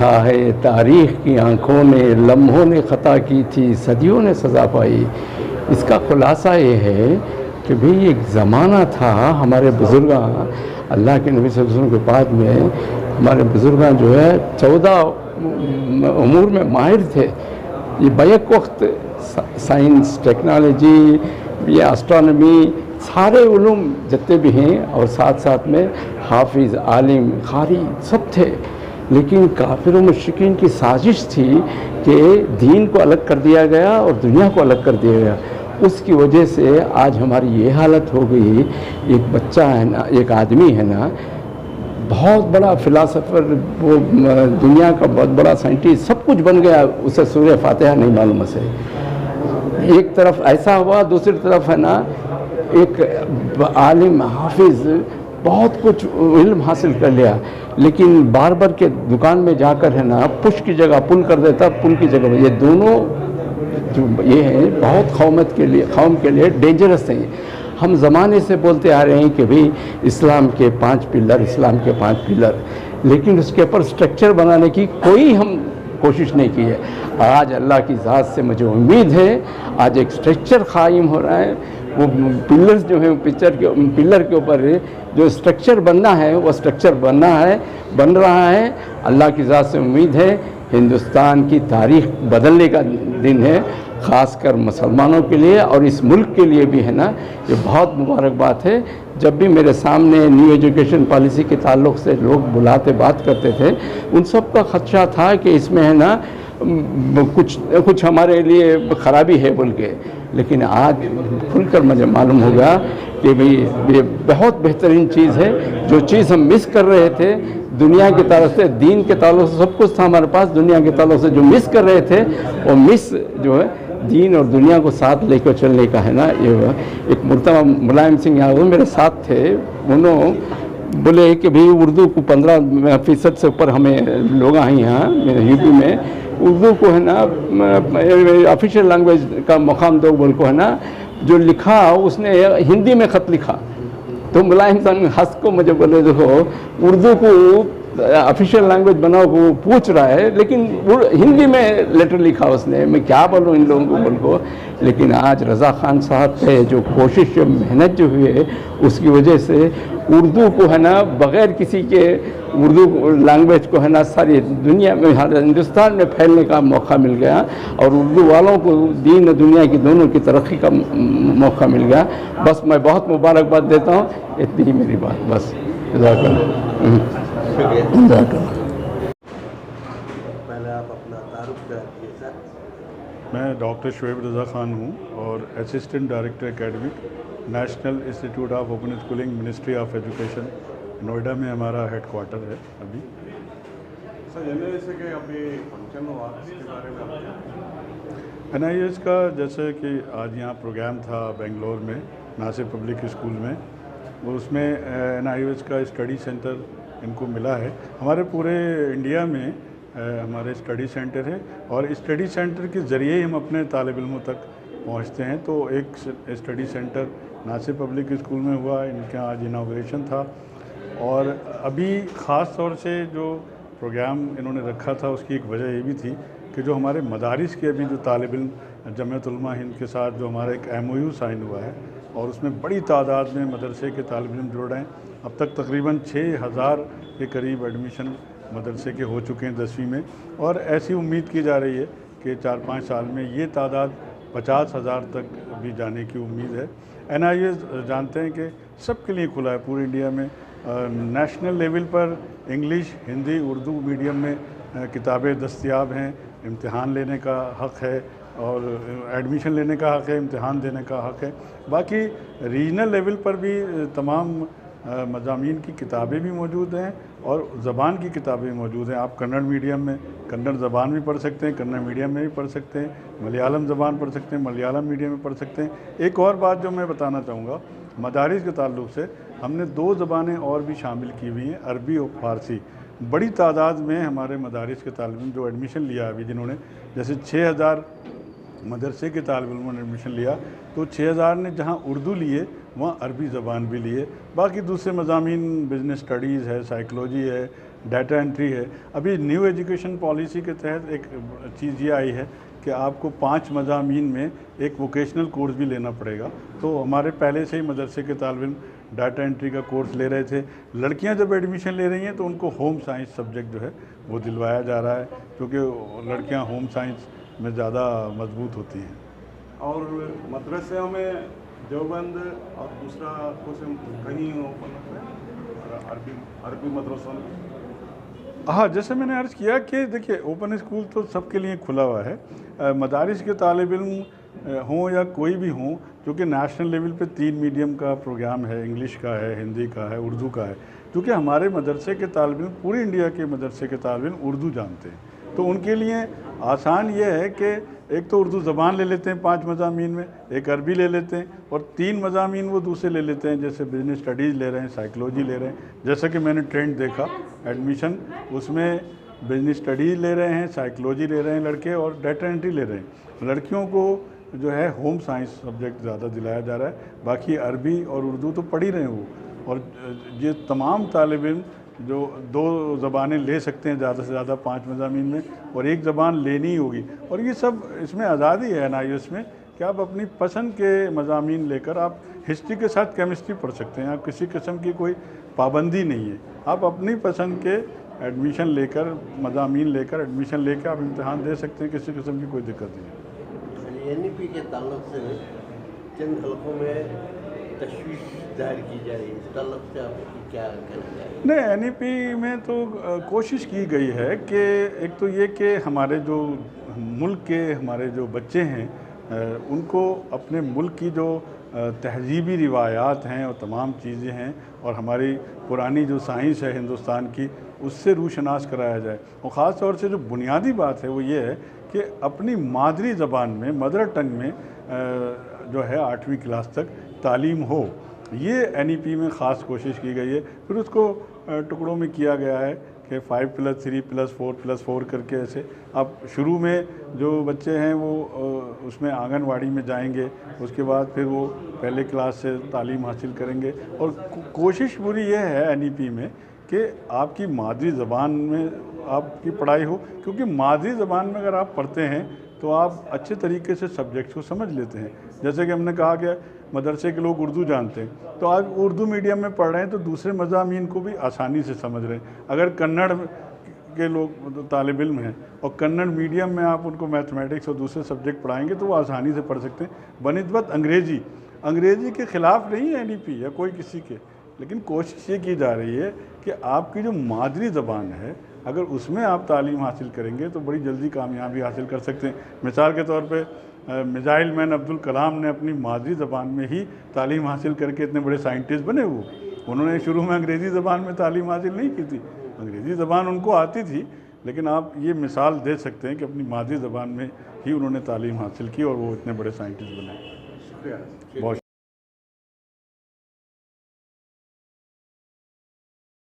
लिखा है तारीख़ की आँखों ने, लम्हों ने ख़ता की थी, सदियों ने सज़ा पाई। इसका खुलासा ये है कि भाई एक ज़माना था, हमारे बुज़ुर्ग अल्लाह के नबी सल्लल्लाहु अलैहि वसल्लम के बाद में हमारे बुज़ुर्ग जो है 14 उमूर में माहिर थे। ये बैक वक्त साइंस, टेक्नोलॉजी, ये एस्ट्रोनॉमी, सारे उलूम जितने भी हैं, और साथ साथ में हाफिज़, आलिम, कारी सब थे। लेकिन काफिर और मुश्रिकीन की साजिश थी कि दीन को अलग कर दिया गया और दुनिया को अलग कर दिया गया। उसकी वजह से आज हमारी ये हालत हो गई। एक बच्चा है ना, एक आदमी है ना, बहुत बड़ा फ़िलासफ़र, वो दुनिया का बहुत बड़ा साइंटिस्ट, सब कुछ बन गया, उसे सूरह फातिहा नहीं मालूम से। एक तरफ ऐसा हुआ, दूसरी तरफ है ना एक आलिम, हाफिज़, बहुत कुछ इल्म हासिल कर लिया, लेकिन बार्बर के दुकान में जाकर है ना पुश की जगह पुल कर देता, पुल की जगह। ये दोनों जो ये हैं बहुत कौम के लिए डेंजरस हैं। हम ज़माने से बोलते आ रहे हैं कि भाई इस्लाम के 5 पिलर, इस्लाम के 5 पिलर, लेकिन उसके ऊपर स्ट्रक्चर बनाने की कोई हम कोशिश नहीं की है। आज अल्लाह की ज़ात से मुझे उम्मीद है, आज एक स्ट्रक्चर कायम हो रहा है। वो पिलर्स जो हैं, पिलर के ऊपर जो स्ट्रक्चर बनना है, वो स्ट्रक्चर बन रहा है। अल्लाह की ज़ात से उम्मीद है, हिंदुस्तान की तारीख़ बदलने का दिन है, ख़ासकर मुसलमानों के लिए और इस मुल्क के लिए भी है ना। ये बहुत मुबारक बात है। जब भी मेरे सामने न्यू एजुकेशन पॉलिसी के ताल्लुक़ से लोग बुलाते बात करते थे, उन सब का ख़दशा था कि इसमें है ना कुछ हमारे लिए ख़राबी है बोल के। लेकिन आज खुलकर मुझे मालूम होगा कि भाई ये बहुत बेहतरीन चीज़ है। जो चीज़ हम मिस कर रहे थे दुनिया की तरफ से, दीन के ताल्लुक़ से सब कुछ था हमारे पास, दुनिया के ताल्लुक़ से जो मिस कर रहे थे, वो मिस जो है दीन और दुनिया को साथ लेकर चलने का है ना। ये एक मरतबा मुलायम सिंह यादव मेरे साथ थे, उन्होंने बोले कि भाई उर्दू को 15% से ऊपर हमें लोग आए यहाँ यूपी में, उर्दू को है ना ऑफिशियल लैंग्वेज का मकाम दो बोल को है ना। जो लिखा उसने हिंदी में ख़त लिखा, तो मुलायम सिंह हंस को मुझे बोले देखो उर्दू को ऑफिशियल लैंग्वेज बनाओ को पूछ रहा है, लेकिन हिंदी में लेटर लिखा उसने। मैं क्या बोलूँ इन लोगों को बोल को। लेकिन आज रज़ा खान साहब पे जो कोशिश, जो मेहनत जो हुई है, उसकी वजह से उर्दू को है ना बग़ैर किसी के, उर्दू लैंग्वेज को है ना सारी दुनिया में, हिंदुस्तान में फैलने का मौका मिल गया, और उर्दू वालों को दीन और दुनिया की दोनों की तरक्की का मौका मिल गया। बस मैं बहुत मुबारकबाद देता हूँ। इतनी ही मेरी बात, बस। पहले आप अपना तारुफ कर दीजिए सर। मैं डॉक्टर शुएब रज़ा ख़ान हूँ और assistant director academic, national institute of open schooling, ministry of education, Noida में हमारा हेडक्वार्टर है अभी। सर जैसे कि अभी फंक्शन हुआ, इसके बारे में आप NIH का, जैसे कि आज यहाँ प्रोग्राम था बेंगलोर में नासिर पब्लिक स्कूल में, उसमें NIH का स्टडी सेंटर इनको मिला है। हमारे पूरे इंडिया में हमारे स्टडी सेंटर है, और स्टडी सेंटर के ज़रिए ही हम अपने तालिब इल्मों तक पहुँचते हैं। तो एक study center Nasir public school में हुआ, इनका आज इनाग्रेशन था। और अभी ख़ास तौर से जो प्रोग्राम इन्होंने रखा था, उसकी एक वजह ये भी थी कि जो हमारे मदारिस के अभी जो तालिब इल्म जमीयत उलमा हिंद के साथ जो हमारा एक MOU साइन हुआ है, और उसमें बड़ी तादाद में मदरसे के तालिब इल्म जुड़ रहे हैं। अब तक तकरीबन 6000 के करीब एडमिशन मदरसे के हो चुके हैं 10वीं में, और ऐसी उम्मीद की जा रही है कि 4-5 साल में ये तादाद 50,000 तक भी जाने की उम्मीद है। NIH जानते हैं कि सबके लिए खुला है पूरे इंडिया में। नेशनल लेवल पर इंग्लिश, हिंदी, उर्दू मीडियम में किताबें दस्तयाब हैं। इम्तिहान लेने का हक़ है, और एडमिशन लेने का हक़ है, इम्तिहान देने का हक़ है। बाकी रीजनल लेवल पर भी तमाम मज़ामीन की किताबें भी मौजूद हैं, और ज़बान की किताबें मौजूद हैं। आप कन्नड़ मीडियम में कन्नड़ ज़बान भी पढ़ सकते हैं, कन्नड़ मीडियम में भी पढ़ सकते हैं, मलयालम ज़बान पढ़ सकते हैं, मलयालम मीडियम में पढ़ सकते हैं। एक और बात जो मैं बताना चाहूँगा, मदारिस के ताल्लुक़ से हमने 2 ज़बानें और भी शामिल की हुई हैं, अरबी और फ़ारसी। बड़ी तादाद में हमारे मदारिस के तालिब इल्म जो एडमिशन लिया अभी, जिन्होंने जैसे 6000 मदरसे के तालिब इल्मों ने एडमिशन लिया, तो 6000 ने जहाँ उर्दू लिए वहाँ अरबी ज़बान भी लिए। बाकी दूसरे मज़ामीन, बिज़नेस स्टडीज़ है, साइकोलॉजी है, डाटा एंट्री है। अभी न्यू एजुकेशन पॉलिसी के तहत एक चीज़ ये आई है कि आपको 5 मज़ामीन में एक वोकेशनल कोर्स भी लेना पड़ेगा। तो हमारे पहले से ही मदरसे के तालिब इल्म डाटा एंट्री का कोर्स ले रहे थे। लड़कियां जब एडमिशन ले रही हैं तो उनको होम साइंस सब्जेक्ट जो है वो दिलवाया जा रहा है, क्योंकि लड़कियां होम साइंस में ज़्यादा मजबूत होती हैं। और मदरसे में देवबंद और दूसरा कुछ कहीं अरबी मदरसों में। हाँ, जैसे मैंने अर्ज़ किया कि देखिए ओपन स्कूल तो सबके लिए खुला हुआ है। मदारिस के तालिब इल्म हों या कोई भी हों, क्योंकि नेशनल लेवल पे 3 मीडियम का प्रोग्राम है, इंग्लिश का है, हिंदी का है, उर्दू का है। क्योंकि हमारे मदरसे के तालिब इल्म, पूरी इंडिया के मदरसे के तालिब इल्म उर्दू जानते हैं, तो उनके लिए आसान ये है कि एक तो उर्दू ज़बान ले लेते हैं 5 मज़ामीन में, एक अरबी ले लेते हैं और 3 मज़ामीन वो दूसरे ले लेते हैं, जैसे बिजनेस स्टडीज़ ले रहे हैं, साइकोलॉजी ले रहे हैं। जैसा कि मैंने ट्रेंड देखा एडमिशन, उसमें बिजनेस स्टडीज़ ले रहे हैं, साइकोलॉजी ले रहे हैं लड़के, और डाटा एंट्री ले रहे हैं। लड़कियों को जो है होम साइंस सब्जेक्ट ज़्यादा दिलाया जा रहा है। बाकी अरबी और उर्दू तो पढ़ ही रहे हैं वो, और ये तमाम तालिब इल्म जो 2 ज़बानें ले सकते हैं ज़्यादा से ज़्यादा 5 मज़ामीन में, और एक ज़बान लेनी ही होगी। और ये सब इसमें आज़ादी है NIOS में कि आप अपनी पसंद के मज़ामीन लेकर, आप हिस्ट्री के साथ केमिस्ट्री पढ़ सकते हैं, आप किसी किस्म की कोई पाबंदी नहीं है। आप अपनी पसंद के एडमिशन लेकर, मज़ामीन लेकर, एडमिशन लेकर आप इम्तहान दे सकते हैं, किसी किस्म की कोई दिक्कत नहीं है। NEP के ताल्लुक से चंद हलकों में तशवीश जाहिर की जा रही है, इस ताल्लुक से आप क्या कहना चाहेंगे? नहीं, NEP में तो कोशिश की गई है कि एक तो ये कि हमारे जो मुल्क के हमारे जो बच्चे हैं उनको अपने मुल्क की जो तहजीबी रिवायात हैं और तमाम चीज़ें हैं, और हमारी पुरानी जो साइंस है हिंदुस्तान की, उससे रूशनास कराया जाए। और ख़ास तौर से जो बुनियादी बात है वो ये है कि अपनी मादरी ज़बान में, मदर टंग में जो है 8वीं क्लास तक तालीम हो, ये NEP में ख़ास कोशिश की गई है। फिर उसको टुकड़ों में किया गया है कि 5+3+4+4 करके ऐसे। अब शुरू में जो बच्चे हैं वो उसमें आंगनवाड़ी में जाएंगे, उसके बाद फिर वो पहले क्लास से तालीम हासिल करेंगे। और कोशिश पूरी ये है NEP में कि आपकी मादरी ज़बान में आपकी पढ़ाई हो, क्योंकि मादरी ज़बान में अगर आप पढ़ते हैं तो आप अच्छे तरीके से सब्जेक्ट्स को समझ लेते हैं। जैसे कि हमने कहा कि मदरसे के लोग उर्दू जानते हैं, तो आप उर्दू मीडियम में पढ़ रहे हैं तो दूसरे मज़ामीन को भी आसानी से समझ रहे हैं। अगर कन्नड़ के लोग तालिब इल्म हैं और कन्नड़ मीडियम में आप उनको मैथमेटिक्स और दूसरे सब्जेक्ट पढ़ाएंगे तो वो आसानी से पढ़ सकते हैं। बनिस्बत अंग्रेज़ी के ख़िलाफ़ नहीं है NEP या कोई किसी के, लेकिन कोशिश ये की जा रही है कि आपकी जो मादरी ज़बान है, अगर उसमें आप तालीम हासिल करेंगे तो बड़ी जल्दी कामयाबी हासिल कर सकते हैं। मिसाल के तौर पे मिसाइल मैन अब्दुल कलाम ने अपनी मादरी ज़बान में ही तालीम हासिल करके इतने बड़े साइंटिस्ट बने। वो उन्होंने शुरू में अंग्रेज़ी ज़बान में तालीम हासिल नहीं की थी, अंग्रेज़ी ज़बान उनको आती थी, लेकिन आप ये मिसाल दे सकते हैं कि अपनी मादरी ज़बान में ही उन्होंने तालीम हासिल की और वो इतने बड़े साइंटिस्ट बने। शुक्रिया। बहुत